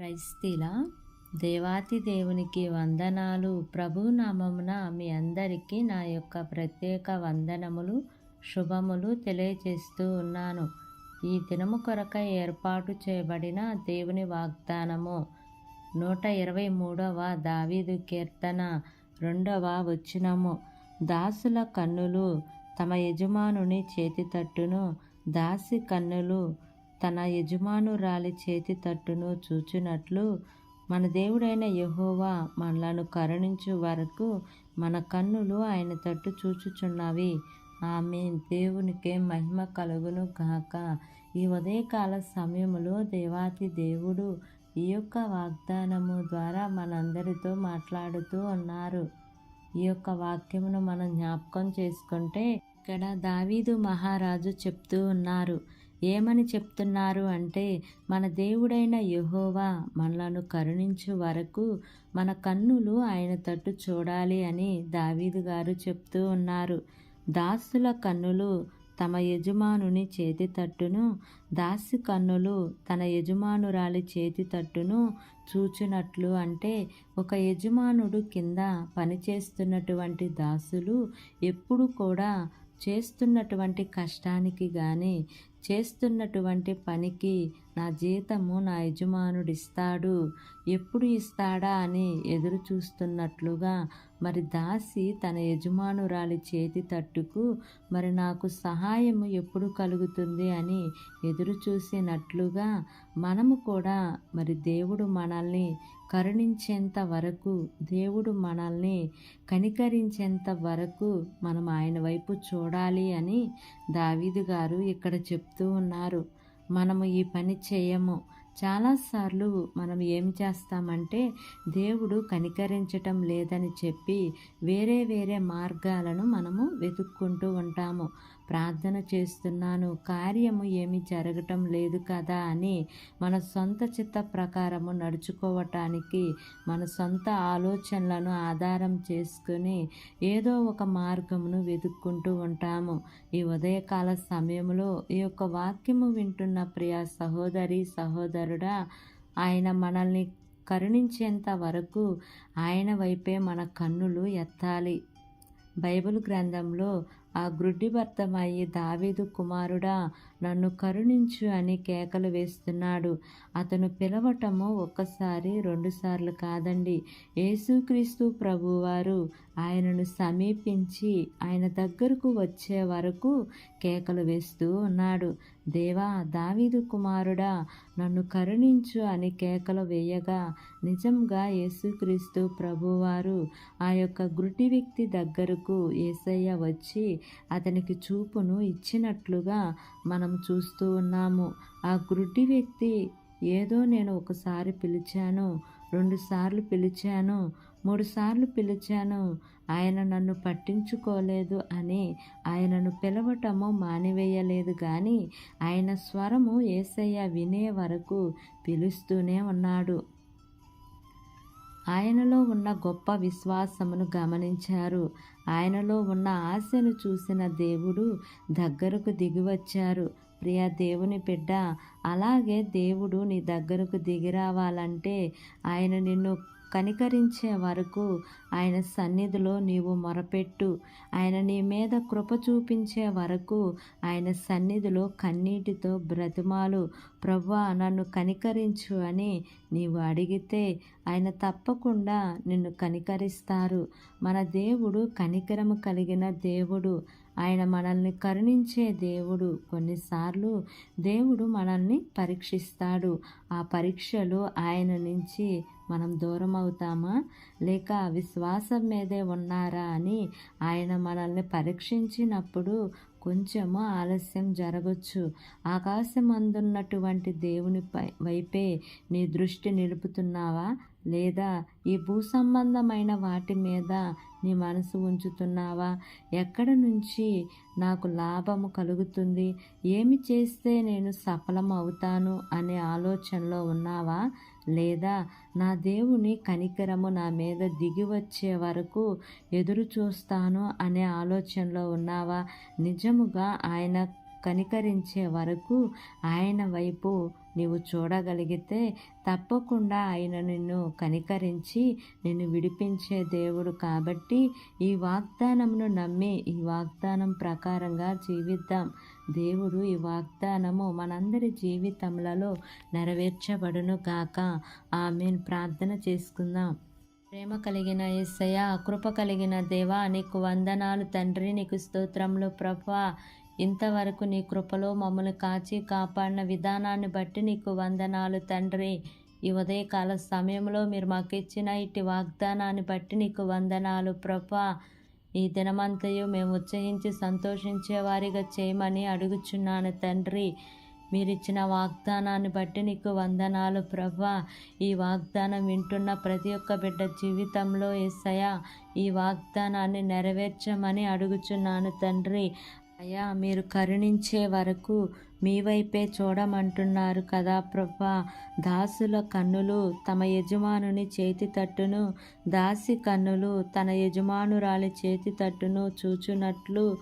క్రైస్తీల దేవాతి దేవునికి వందనాలు. ప్రభు నామమున మీ అందరికీ నా యొక్క ప్రత్యేక వందనములు, శుభములు తెలియజేస్తూ ఉన్నాను. ఈ దినము కొరకై ఏర్పాటు చేయబడిన దేవుని వాగ్దానము 123వ దావీదు కీర్తన 2వ వచనము. దాసుల కన్నులు తమ యజమానుని చేతి తట్టును, దాసి కన్నులు తన యజమానురాలి చేతి తట్టును చూచినట్లు మన దేవుడైన యెహోవా మనలను కరుణించు వరకు మన కన్నులు ఆయన తట్టు చూచుచున్నవి. ఆమేన్. దేవునికే మహిమ కలుగును గాక. ఈ ఉదయకాల సమయములో దేవాతి దేవుడు ఈ యొక్క వాగ్దానము ద్వారా మనందరితో మాట్లాడుతూ ఉన్నారు. ఈ యొక్క వాక్యమును మనం జ్ఞాపకం చేసుకుంటే ఇక్కడ దావీదు మహారాజు చెప్తూ ఉన్నారు. ఏమని చెప్తున్నారు అంటే, మన దేవుడైన యెహోవా మనలను కరుణించు వరకు మన కన్నులు ఆయన తట్టు చూడాలి అని దావీదు గారు చెప్తూ ఉన్నారు. దాసుల కన్నులు తమ యజమానుని చేతి తట్టును, దాసి కన్నులు తన యజమానురాలి చేతి తట్టును చూచినట్లు అంటే, ఒక యజమానుడు కింద పనిచేస్తున్నటువంటి దాసులు ఎప్పుడు కూడా చేస్తున్నటువంటి కష్టానికి కానీ చేస్తున్నటువంటి పనికి నా జీతము నా యజమానుడిస్తాడు, ఎప్పుడు ఇస్తాడా అని ఎదురు చూస్తున్నట్లుగా మరి దాసి తన యజమానురాలి చేతి తట్టుకు మరి నాకు సహాయము ఎప్పుడు కలుగుతుంది అని ఎదురు చూసినట్లుగా మనము కూడా మరి దేవుడు మనల్ని కరుణించేంత వరకు, దేవుడు మనల్ని కనికరించేంత వరకు మనం ఆయన వైపు చూడాలి అని దావీదు గారు ఇక్కడ చెప్తూ ఉన్నారు. మనము ఈ పని చేయము. చాలాసార్లు మనం ఏం చేస్తామంటే, దేవుడు కనికరించటం లేదని చెప్పి వేరే మార్గాలను మనము వెతుక్కుంటూ ఉంటాము. ప్రార్థన చేస్తున్నాను, కార్యము ఏమీ జరగటం లేదు కదా అని మన సొంత చిత్త ప్రకారము నడుచుకోవటానికి మన సొంత ఆలోచనలను ఆధారం చేసుకుని ఏదో ఒక మార్గమును వెతుక్కుంటూ ఉంటాము. ఈ ఉదయకాల సమయంలో ఈ యొక్క వాక్యము వింటున్న ప్రియ సహోదరి సహోదరుడా, ఆయన మనల్ని కరుణించేంత వరకు ఆయన వైపే మన కన్నులు ఎత్తాలి. బైబిల్ గ్రంథంలో ఆ గ్రుడ్డిభర్తమయ్యి దావీదు కుమారుడా నన్ను కరుణించు అని కేకలు వేస్తున్నాడు. అతను పిలవటము ఒక్కసారి 2 సార్లు కాదండి. యేసుక్రీస్తు ప్రభువారు ఆయనను సమీపించి ఆయన దగ్గరకు వచ్చే వరకు కేకలు వేస్తూ ఉన్నాడు. దేవా, దావీదు కుమారుడా నన్ను కరుణించు అని కేకలు వేయగా నిజంగా యేసుక్రీస్తు ప్రభువారు ఆ యొక్క గుడ్డి వ్యక్తి దగ్గరకు యేసయ్య వచ్చి అతనికి చూపును ఇచ్చినట్లుగా మనం చూస్తూ ఉన్నాము. ఆ గుడ్డి వ్యక్తి ఏదో నేను ఒకసారి పిలిచాను, 2 సార్లు పిలిచాను, 3 సార్లు పిలిచాను, ఆయన నన్ను పట్టించుకోలేదు అని ఆయనను పిలవటము మానివేయలేదు. కానీ ఆయన స్వరము యేసయ్య వినే వరకు పిలుస్తూనే ఉన్నాడు. ఆయనలో ఉన్న గొప్ప విశ్వాసమును గమనించారు. ఆయనలో ఉన్న ఆశను చూసిన దేవుడు దగ్గరకు దిగివచ్చారు. ప్రియ దేవుని బిడ్డ, అలాగే దేవుడు నీ దగ్గరకు దిగిరావాలంటే ఆయన నిన్ను కనికరించే వరకు ఆయన సన్నిధిలో నీవు మొరపెట్టు. ఆయన నీ మీద కృప చూపించే వరకు ఆయన సన్నిధిలో కన్నీటితో బ్రతిమాలు. ప్రభువా నన్ను కనికరించు అని నీవు అడిగితే ఆయన తప్పకుండా నిన్ను కనికరిస్తారు. మన దేవుడు కనికరము కలిగిన దేవుడు. ఆయన మనల్ని కరుణించే దేవుడు. కొన్నిసార్లు దేవుడు మనల్ని పరీక్షిస్తాడు. ఆ పరీక్షలో ఆయన నుంచి మనం దూరం అవుతామా, లేక విశ్వాసం మీదే ఉన్నారా అని ఆయన మనల్ని పరీక్షించినప్పుడు కొంచెము ఆలస్యం జరగచ్చు. ఆకాశం అందున్నటువంటి దేవుని వైపే నీ దృష్టి నిలుపుతున్నావా, లేదా ఈ భూ సంబంధమైన వాటి మీద నీ మనసు ఉంచుతున్నావా? ఎక్కడ నుంచి నాకు లాభము కలుగుతుంది, ఏమి చేస్తే నేను సఫలం అవుతాను అనే ఆలోచనలో ఉన్నావా? లేదా నా దేవుని కనికరము నా మీద దిగి వచ్చే వరకు ఎదురు చూస్తాను అనే ఆలోచనలో ఉన్నావా? నిజముగా ఆయన కనికరించే వరకు ఆయన వైపు నీవు చూడగలిగితే తప్పకుండా ఆయన నిన్ను కనికరించి నిన్ను విడిపించే దేవుడు. కాబట్టి ఈ వాగ్దానమును నమ్మి ఈ వాగ్దానం ప్రకారంగా జీవిద్దాం. దేవుడు ఈ వాగ్దానము మనందరి జీవితములలో నెరవేర్చబడును గాక. ఆమేన్. ప్రార్థన చేసుకుందాం. ప్రేమ కలిగిన యేసయ్య, కృప కలిగిన దేవా, నీకు వందనాలు తండ్రి. నీకు స్తోత్రములు ప్రభువా. ఇంతవరకు నీ కృపలో మమ్మల్ని కాచి కాపాడిన విధానాన్ని బట్టి నీకు వందనాలు తండ్రి. ఈ ఉదయకాల సమయంలో మీరు మాకు ఇచ్చిన ఇటు వాగ్దానాన్ని బట్టి నీకు వందనాలు ప్రభువా. ఈ దినమంతయు మేము ఉత్సహించి సంతోషించే వారిగా చేయమని అడుగుచున్నాను తండ్రి. మీరిచ్చిన వాగ్దానాన్ని బట్టి నీకు వందనాలు ప్రభువా. ఈ వాగ్దానం వింటున్న ప్రతి ఒక్క బిడ్డ జీవితంలో యేసయ్యా ఈ వాగ్దానాన్ని నెరవేర్చమని అడుగుచున్నాను తండ్రి. అయ్యా, మీరు కరుణించే వరకు మీ వైపే చూడమంటున్నారు కదా ప్రభువా. దాసుల కన్నులు తమ యజమానుని చేతి తట్టును, దాసి కన్నులు తన యజమానురాలి చేతి తట్టును చూచునట్లు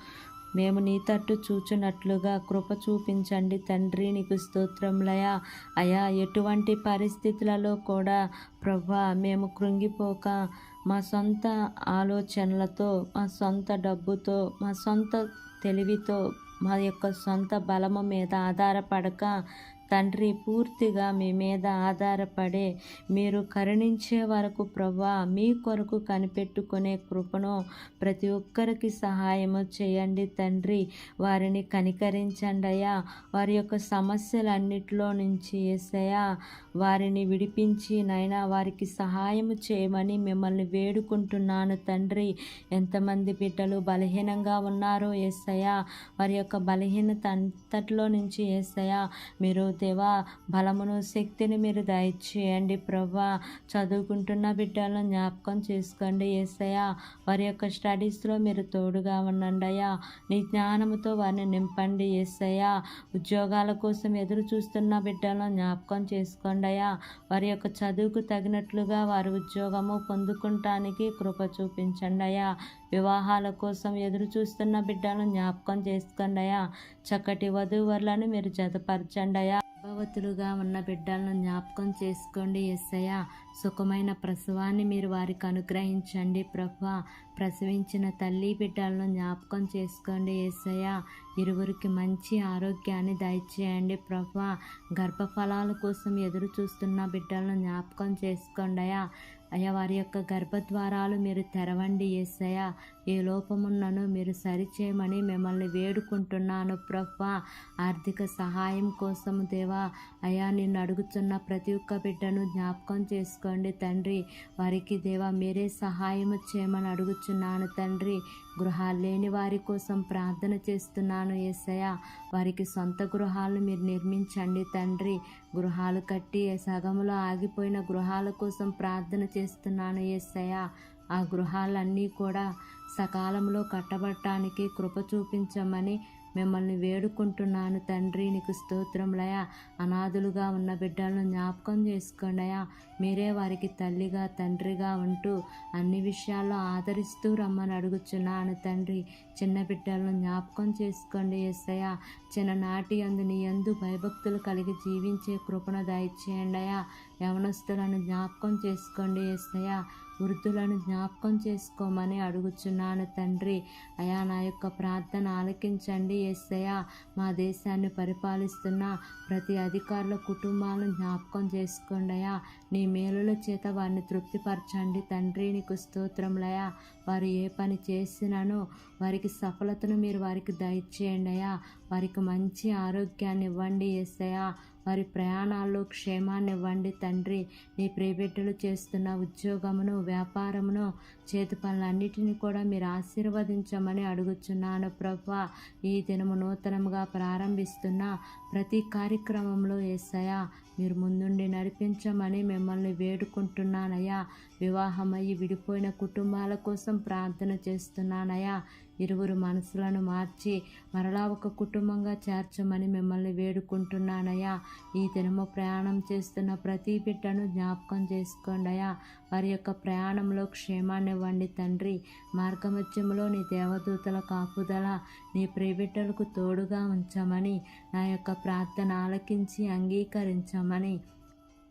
మేము నీ తట్టు చూచున్నట్లుగా కృప చూపించండి తండ్రి. నీకు స్తోత్రములయ్యా. అయా, ఎటువంటి పరిస్థితులలో కూడా ప్రభువా మేము కృంగిపోక మా సొంత ఆలోచనలతో, మా సొంత డబ్బుతో, మా సొంత తెలివితో, మా యొక్క సొంత బలము మీద ఆధారపడక తండ్రి, పూర్తిగా మీ మీద ఆధారపడే మీరు కరుణించే వరకు ప్రభువా మీ కొరకు కనిపెట్టుకునే కృపను ప్రతి ఒక్కరికి సహాయము చేయండి తండ్రి. వారిని కనికరించండి అయ్యా. వారి యొక్క సమస్యలన్నిటిలో నుంచి యేసయ్యా వారిని విడిపించి నైనా వారికి సహాయము చేయమని మిమ్మల్ని వేడుకుంటున్నాను తండ్రి. ఎంతమంది బిడ్డలు బలహీనంగా ఉన్నారో యేసయ్యా, వారి యొక్క బలహీనత అంతట్లో నుంచి యేసయ్యా మీరు దేవా బలమును శక్తిని మీరు దయచేయండి ప్రభువా. చదువుకుంటున్న బిడ్డలను జ్ఞాపకం చేసుకోండి యేసయ్యా. వారి యొక్క స్టడీస్లో మీరు తోడుగా ఉండండి అయ్యా. నీ జ్ఞానముతో వారిని నింపండి యేసయ్యా. ఉద్యోగాల కోసం ఎదురు చూస్తున్న బిడ్డలను జ్ఞాపకం చేసుకోండి అయ్యా. వారి యొక్క చదువుకు తగినట్లుగా వారి ఉద్యోగము పొందుకుంటానికి కృప చూపించండి అయ్యా. వివాహాల కోసం ఎదురు చూస్తున్న బిడ్డలను జ్ఞాపకం చేసుకోండి అయ్యా. చక్కటి వధూవరులను మీరు జతపరచండి అయ్యా. గర్భవతులుగా ఉన్న బిడ్డలను జ్ఞాపకం చేసుకోండి యేసయ్యా. సుఖమైన ప్రసవాన్ని మీరు వారికి అనుగ్రహించండి ప్రభువా. ప్రసవించిన తల్లి బిడ్డలను జ్ఞాపకం చేసుకోండి యేసయ్యా. ఇరువురికి మంచి ఆరోగ్యాన్ని దయచేయండి ప్రభువా. గర్భఫలాల కోసం ఎదురు చూస్తున్న బిడ్డలను జ్ఞాపకం చేసుకోండి అయ్యా. అయ్యా, వారి యొక్క గర్భద్వారాలు మీరు తెరవండి యేసయ్యా. ఏ లోపమున్నను మీరు సరిచేయమని మిమ్మల్ని వేడుకుంటున్నాను ప్రభువా. ఆర్థిక సహాయం కోసం దేవా అయ్యా నిన్ను అడుగుతున్న ప్రతి ఒక్క బిడ్డను జ్ఞాపకం చేసుకోండి తండ్రి. వారికి దేవా మీరే సహాయము చేయమని అడుగుచున్నాను తండ్రి. గృహాలు లేని వారి కోసం ప్రార్థన చేస్తున్నాను యేసయ్యా. వారికి సొంత గృహాలను మీరు నిర్మించండి తండ్రి. గృహాలు కట్టి సగములో ఆగిపోయిన గృహాల కోసం ప్రార్థన చేస్తున్నాను యేసయ్యా. ఆ గృహాలన్నీ కూడా సకాలంలో కట్టబడటానికి కృప చూపించమని మిమ్మల్ని వేడుకుంటున్నాను తండ్రి. నీకు స్తోత్రములయ్యా. అనాథులుగా ఉన్న బిడ్డలను జ్ఞాపకం చేసుకోండి అయ్యా. మీరే వారికి తల్లిగా తండ్రిగా ఉంటూ అన్ని విషయాల్లో ఆదరిస్తూ రమ్మని అడుగుచున్నాను తండ్రి. చిన్న బిడ్డలను జ్ఞాపకం చేసుకోండి యేసయ్యా. చిన్ననాటి యందు నీ యందు భయభక్తులు కలిగి జీవించే కృపను దయచేయండి అయ్యా. యవనస్తులను జ్ఞాపకం చేసుకోండి యేసయ్యా. వృద్ధులను జ్ఞాపకం చేసుకోమని అడుగుచున్నాను తండ్రి. అయా, నా యొక్క ప్రార్థన ఆలకించండి యేసయ్యా. మా దేశాన్ని పరిపాలిస్తున్న ప్రతి అధికారుల కుటుంబాలను జ్ఞాపకం చేసుకోండి అయ్యా. నీ మేలుల చేత వారిని తృప్తిపరచండి తండ్రి. నీకు స్తోత్రములయ్యా. వారు ఏ పని చేసినానో వారికి సఫలతను మీరు వారికి దయచేయండి అయ్యా. వారికి మంచి ఆరోగ్యాన్ని ఇవ్వండి యేసయ్యా. వారి ప్రయాణాల్లో క్షేమాన్ని ఇవ్వండి తండ్రి. నీ ప్రియబిడ్డలు చేస్తున్న ఉద్యోగమును, వ్యాపారమును, చేతి పనులన్నిటిని కూడా మీరు ఆశీర్వదించమని అడుగుచున్నాను ప్రభువా. ఈ దినము నూతనముగా ప్రారంభిస్తున్న ప్రతి కార్యక్రమంలో యేసయ్యా మీరు ముందుండి నడిపించమని మిమ్మల్ని వేడుకుంటున్నానయ్యా. వివాహమయ్యి విడిపోయిన కుటుంబాల కోసం ప్రార్థన చేస్తున్నానయ్యా. ఇరువురు మనసులను మార్చి మరలా ఒక కుటుంబంగా చేర్చమని మిమ్మల్ని వేడుకుంటున్నానయ్యా. ఈ దినము ప్రయాణం చేస్తున్న ప్రతి బిడ్డను జ్ఞాపకం చేసుకోండియా. వారి యొక్క ప్రయాణంలో క్షేమాన్ని ఇవ్వండి తండ్రి. మార్గమధ్యంలో నీ దేవదూతల కాపుదల నీ ప్రియబిడ్డలకు తోడుగా ఉంచమని నా యొక్క ప్రార్థన ఆలకించి అంగీకరించమని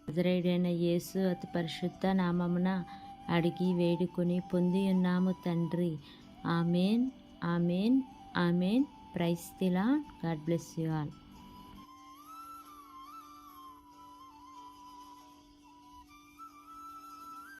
నజరేయుడైన యేసు అతి పరిశుద్ధ నామమున అడిగి వేడుకొని పొంది ఉన్నాము తండ్రి. Amen, amen, amen. Praise the lord. God bless you all.